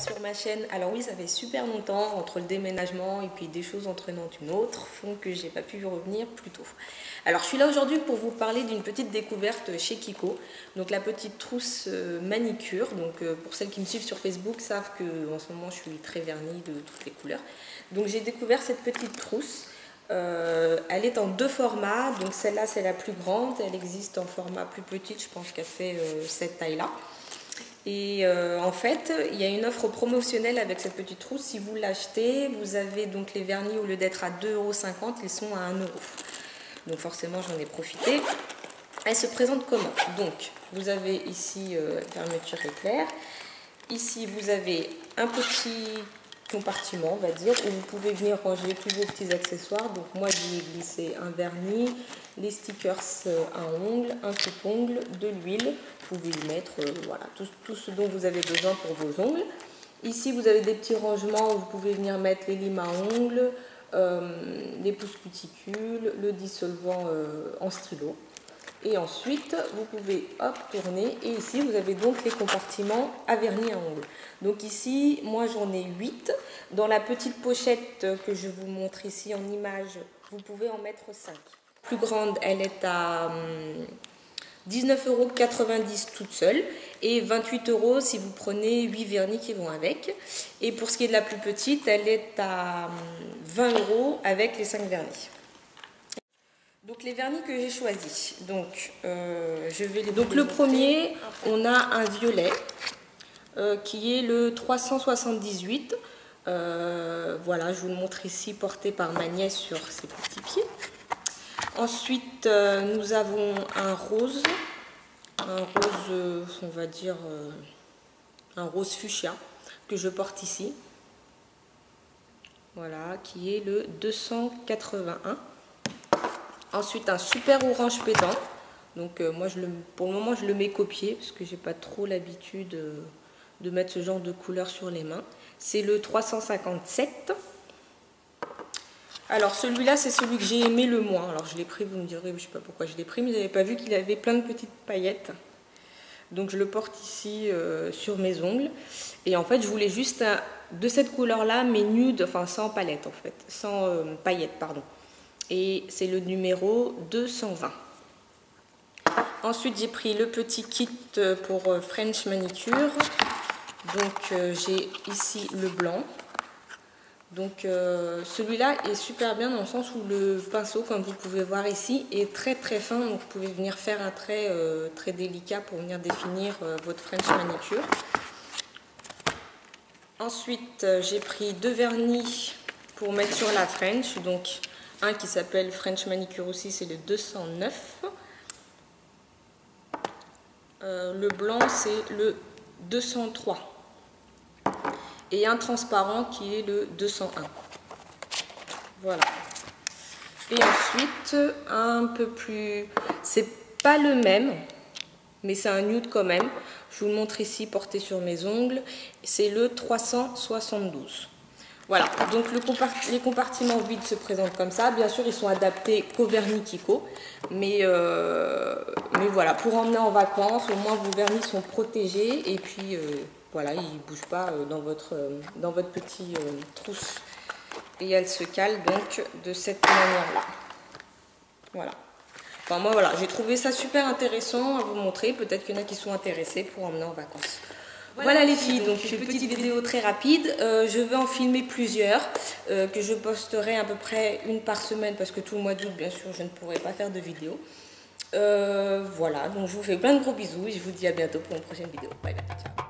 sur ma chaîne. Alors oui, ça fait super longtemps, entre le déménagement et puis des choses entraînant une autre, font que j'ai pas pu revenir plus tôt. Alors je suis là aujourd'hui pour vous parler d'une petite découverte chez Kiko. Donc la petite trousse manicure. Donc pour celles qui me suivent sur Facebook savent que en ce moment je suis très vernie de toutes les couleurs. Donc j'ai découvert cette petite trousse. Elle est en deux formats, donc celle-là c'est la plus grande, elle existe en format plus petite, je pense qu'elle fait cette taille-là. Et en fait, il y a une offre promotionnelle avec cette petite trousse. Si vous l'achetez, vous avez donc les vernis, au lieu d'être à 2,50 €, ils sont à 1 €. Donc forcément, j'en ai profité. Elle se présente comment? Donc, vous avez ici fermeture éclair. Ici, vous avez un petit compartiment, on va dire, où vous pouvez venir ranger tous vos petits accessoires. Donc moi, j'y ai glissé un vernis, les stickers à ongles, un coupe-ongle, de l'huile. Vous pouvez y mettre voilà, tout ce dont vous avez besoin pour vos ongles. Ici, vous avez des petits rangements où vous pouvez venir mettre les limes à ongles, les pousses cuticules, le dissolvant en stylo. Et ensuite, vous pouvez hop, tourner. Et ici, vous avez donc les compartiments à vernis à ongles. Donc ici, moi j'en ai 8. Dans la petite pochette que je vous montre ici en image, vous pouvez en mettre 5. La plus grande, elle est à 19,90 € toute seule. Et 28 € si vous prenez 8 vernis qui vont avec. Et pour ce qui est de la plus petite, elle est à 20 € avec les 5 vernis. Donc les vernis que j'ai choisis, donc je vais les. Donc le premier, on a un violet qui est le 378. Voilà, je vous le montre ici, porté par ma nièce sur ses petits pieds. Ensuite, nous avons un rose, on va dire un rose fuchsia que je porte ici. Voilà, qui est le 281. Ensuite, un super orange pétant. Donc moi, pour le moment, je le mets copié parce que j'ai pas trop l'habitude de mettre ce genre de couleur sur les mains. C'est le 357. Alors celui-là, c'est celui que j'ai aimé le moins. Alors je l'ai pris, vous me direz, je sais pas pourquoi je l'ai pris, mais vous n'avez pas vu qu'il avait plein de petites paillettes. Donc je le porte ici sur mes ongles. Et en fait, je voulais juste de cette couleur-là, mais nude, enfin sans palette en fait, sans paillettes, pardon. Et c'est le numéro 220. Ensuite, j'ai pris le petit kit pour French manicure. Donc, j'ai ici le blanc. Donc, celui-là est super bien dans le sens où le pinceau, comme vous pouvez voir ici, est très très fin. Donc, vous pouvez venir faire un trait très délicat pour venir définir votre French manicure. Ensuite, j'ai pris 2 vernis pour mettre sur la French. Donc, un qui s'appelle French Manicure aussi, c'est le 209. Le blanc, c'est le 203. Et un transparent qui est le 201. Voilà. Et ensuite, un peu plus... C'est pas le même, mais c'est un nude quand même. Je vous le montre ici, porté sur mes ongles. C'est le 372. Voilà, donc les compartiments vides se présentent comme ça. Bien sûr, ils sont adaptés qu'au vernis Kiko. Mais voilà, pour emmener en vacances, au moins vos vernis sont protégés. Et puis, voilà, ils ne bougent pas dans votre petit trousse. Et elles se calent donc de cette manière-là. Voilà. Enfin, moi, voilà, j'ai trouvé ça super intéressant à vous montrer. Peut-être qu'il y en a qui sont intéressés pour emmener en vacances. Voilà les filles, donc une petite vidéo très rapide. Je vais en filmer plusieurs que je posterai à peu près une par semaine parce que tout le mois d'août, bien sûr, je ne pourrai pas faire de vidéo. Voilà, donc je vous fais plein de gros bisous et je vous dis à bientôt pour une prochaine vidéo. Bye bye, ciao.